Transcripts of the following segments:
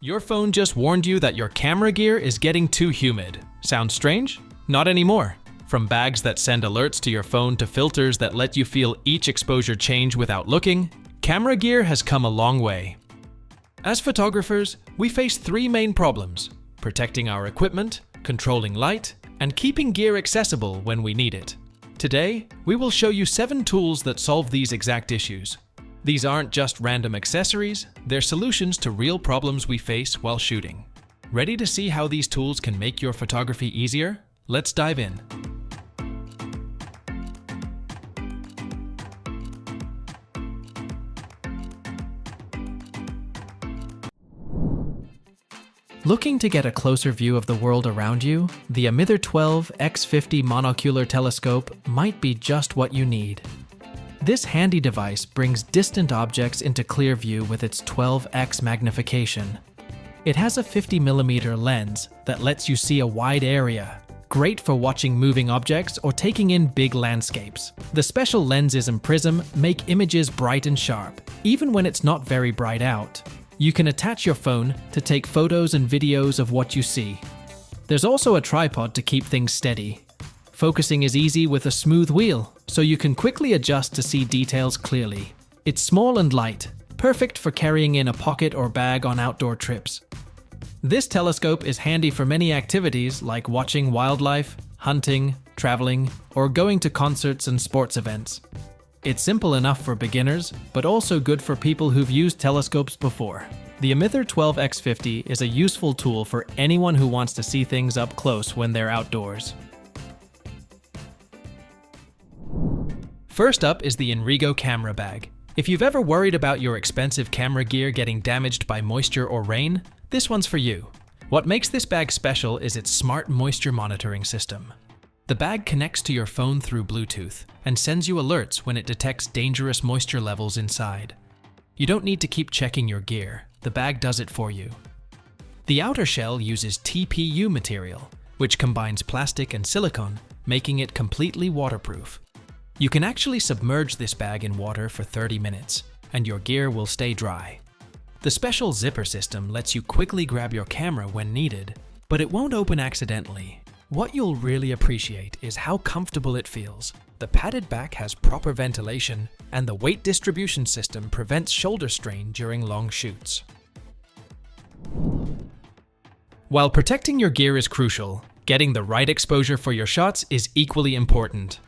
Your phone just warned you that your camera gear is getting too humid. Sounds strange? Not anymore. From bags that send alerts to your phone to filters that let you feel each exposure change without looking, camera gear has come a long way. As photographers, we face three main problems: protecting our equipment, controlling light, and keeping gear accessible when we need it. Today, we will show you 7 tools that solve these exact issues. These aren't just random accessories, they're solutions to real problems we face while shooting. Ready to see how these tools can make your photography easier? Let's dive in. Looking to get a closer view of the world around you, the Aither 12 X50 monocular telescope might be just what you need. This handy device brings distant objects into clear view with its 12x magnification. It has a 50mm lens that lets you see a wide area, great for watching moving objects or taking in big landscapes. The special lenses and prism make images bright and sharp, even when it's not very bright out. You can attach your phone to take photos and videos of what you see. There's also a tripod to keep things steady. Focusing is easy with a smooth wheel, so you can quickly adjust to see details clearly. It's small and light, perfect for carrying in a pocket or bag on outdoor trips. This telescope is handy for many activities like watching wildlife, hunting, traveling, or going to concerts and sports events. It's simple enough for beginners, but also good for people who've used telescopes before. The Aither 12 X50 is a useful tool for anyone who wants to see things up close when they're outdoors. First up is the Enrigo Camera Bag. If you've ever worried about your expensive camera gear getting damaged by moisture or rain, this one's for you. What makes this bag special is its smart moisture monitoring system. The bag connects to your phone through Bluetooth and sends you alerts when it detects dangerous moisture levels inside. You don't need to keep checking your gear, the bag does it for you. The outer shell uses TPU material, which combines plastic and silicone, making it completely waterproof. You can actually submerge this bag in water for 30 minutes, and your gear will stay dry. The special zipper system lets you quickly grab your camera when needed, but it won't open accidentally. What you'll really appreciate is how comfortable it feels. The padded back has proper ventilation, and the weight distribution system prevents shoulder strain during long shoots. While protecting your gear is crucial, getting the right exposure for your shots is equally important.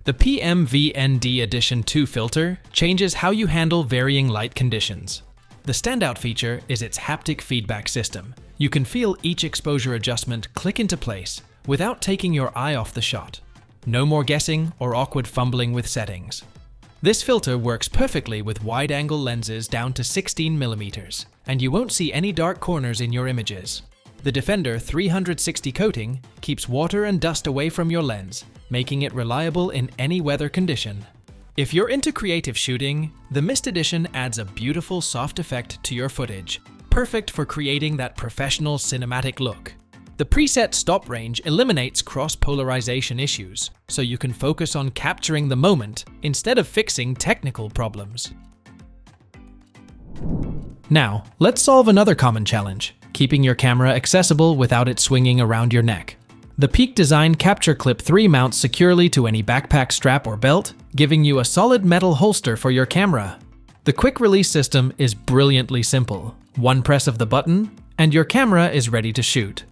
The PMV N Edition 2 filter changes how you handle varying light conditions. The standout feature is its haptic feedback system. You can feel each exposure adjustment click into place without taking your eye off the shot. No more guessing or awkward fumbling with settings. This filter works perfectly with wide-angle lenses down to 16mm, and you won't see any dark corners in your images. The Defender 360 coating keeps water and dust away from your lens, making it reliable in any weather condition. If you're into creative shooting, the Mist Edition adds a beautiful soft effect to your footage, perfect for creating that professional cinematic look. The preset stop range eliminates cross-polarization issues, so you can focus on capturing the moment instead of fixing technical problems. Now, let's solve another common challenge: keeping your camera accessible without it swinging around your neck. The Peak Design Capture Clip 3 mounts securely to any backpack strap or belt, giving you a solid metal holster for your camera. The quick release system is brilliantly simple. One press of the button, and your camera is ready to shoot.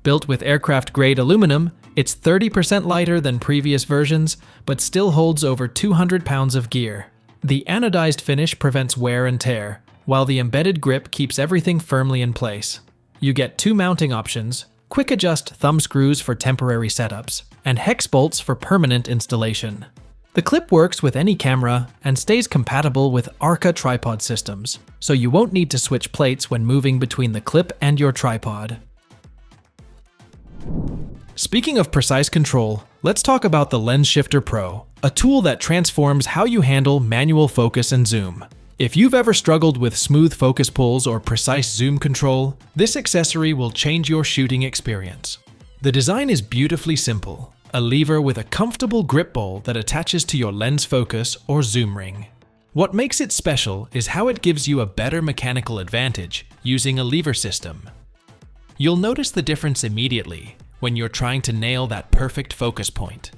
Built with aircraft-grade aluminum, it's 30% lighter than previous versions, but still holds over 200 pounds of gear. The anodized finish prevents wear and tear, while the embedded grip keeps everything firmly in place. You get 2 mounting options: quick adjust thumb screws for temporary setups, and hex bolts for permanent installation. The clip works with any camera and stays compatible with Arca tripod systems, so you won't need to switch plates when moving between the clip and your tripod. Speaking of precise control, let's talk about the Lens Shifter Pro, a tool that transforms how you handle manual focus and zoom. If you've ever struggled with smooth focus pulls or precise zoom control, this accessory will change your shooting experience. The design is beautifully simple: a lever with a comfortable grip ball that attaches to your lens focus or zoom ring. What makes it special is how it gives you a better mechanical advantage using a lever system. You'll notice the difference immediately when you're trying to nail that perfect focus point.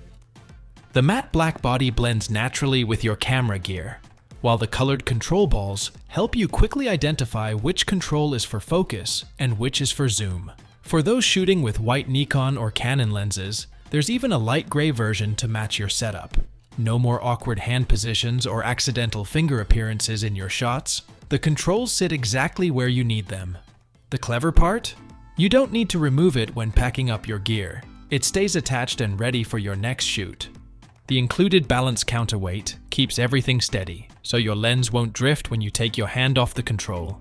The matte black body blends naturally with your camera gear, while the colored control balls help you quickly identify which control is for focus and which is for zoom. For those shooting with white Nikon or Canon lenses, there's even a light gray version to match your setup. No more awkward hand positions or accidental finger appearances in your shots. The controls sit exactly where you need them. The clever part? You don't need to remove it when packing up your gear. It stays attached and ready for your next shoot. The included balance counterweight keeps everything steady, so your lens won't drift when you take your hand off the control.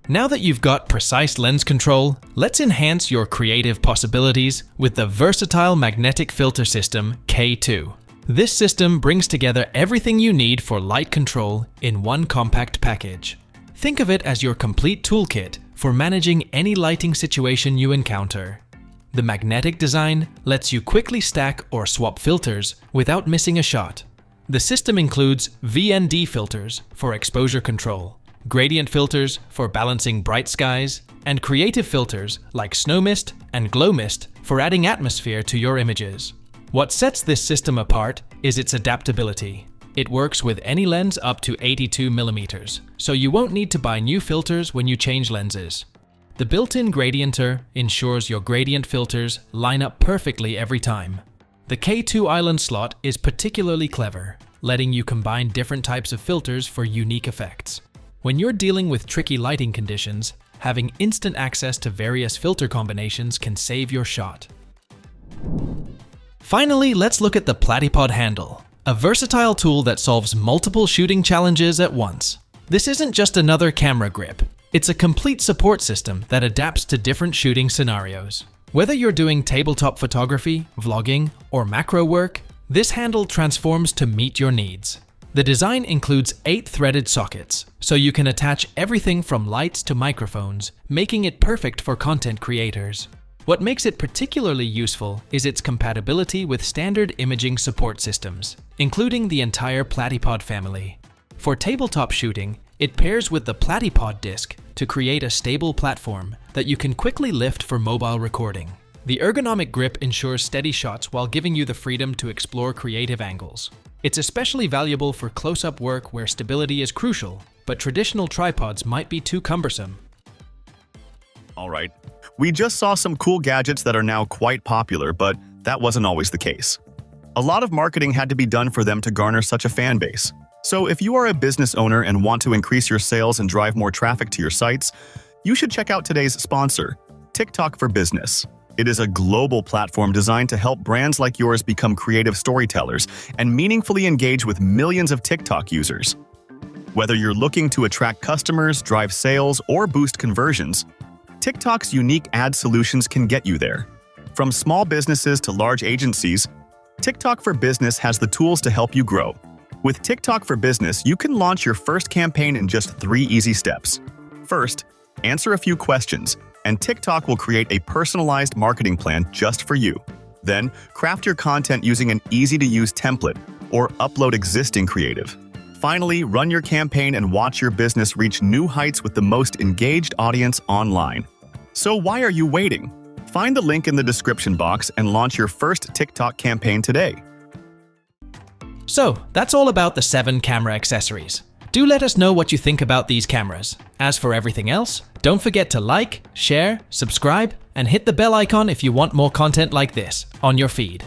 Now that you've got precise lens control, let's enhance your creative possibilities with the versatile magnetic filter system K2. This system brings together everything you need for light control in one compact package. Think of it as your complete toolkit for managing any lighting situation you encounter. The magnetic design lets you quickly stack or swap filters without missing a shot. The system includes VND filters for exposure control, gradient filters for balancing bright skies, and creative filters like snow mist and glow mist for adding atmosphere to your images. What sets this system apart is its adaptability. It works with any lens up to 82mm, so you won't need to buy new filters when you change lenses. The built-in gradienter ensures your gradient filters line up perfectly every time. The K2 Island slot is particularly clever, letting you combine different types of filters for unique effects. When you're dealing with tricky lighting conditions, having instant access to various filter combinations can save your shot. Finally, let's look at the Platypod Handle, a versatile tool that solves multiple shooting challenges at once. This isn't just another camera grip. It's a complete support system that adapts to different shooting scenarios. Whether you're doing tabletop photography, vlogging, or macro work, this handle transforms to meet your needs. The design includes 8 threaded sockets, so you can attach everything from lights to microphones, making it perfect for content creators. What makes it particularly useful is its compatibility with standard imaging support systems, including the entire Platypod family. For tabletop shooting, it pairs with the Platypod disc to create a stable platform that you can quickly lift for mobile recording. The ergonomic grip ensures steady shots while giving you the freedom to explore creative angles. It's especially valuable for close-up work where stability is crucial, but traditional tripods might be too cumbersome. Alright, we just saw some cool gadgets that are now quite popular, but that wasn't always the case. A lot of marketing had to be done for them to garner such a fan base. So if you are a business owner and want to increase your sales and drive more traffic to your sites, you should check out today's sponsor, TikTok for Business. It is a global platform designed to help brands like yours become creative storytellers and meaningfully engage with millions of TikTok users. Whether you're looking to attract customers, drive sales, or boost conversions, TikTok's unique ad solutions can get you there. From small businesses to large agencies, TikTok for Business has the tools to help you grow. With TikTok for Business, you can launch your first campaign in just 3 easy steps. First, answer a few questions, and TikTok will create a personalized marketing plan just for you. Then, craft your content using an easy-to-use template or upload existing creative. Finally, run your campaign and watch your business reach new heights with the most engaged audience online. So why are you waiting? Find the link in the description box and launch your first TikTok campaign today. So, that's all about the 7 camera accessories. Do let us know what you think about these cameras. As for everything else, don't forget to like, share, subscribe, and hit the bell icon if you want more content like this on your feed.